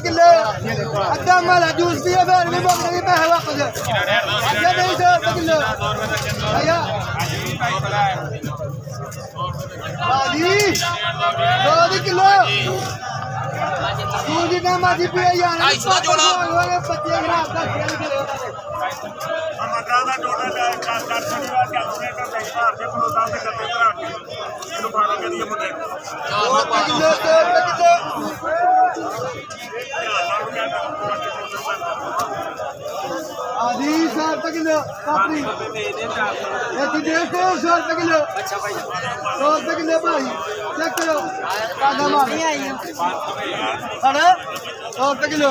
kilo अद्धा माला juice पिए फिर भी पैसे वापस नहीं 100 रुपये किलो भैया 100 किलो दूध जितना मर्जी पिए यार बच्चे आधी 100 रुपये किलो पापड़ी 150 रुपये किलो 100 रुपये किलो भाई चेक करो 100 रुपये किलो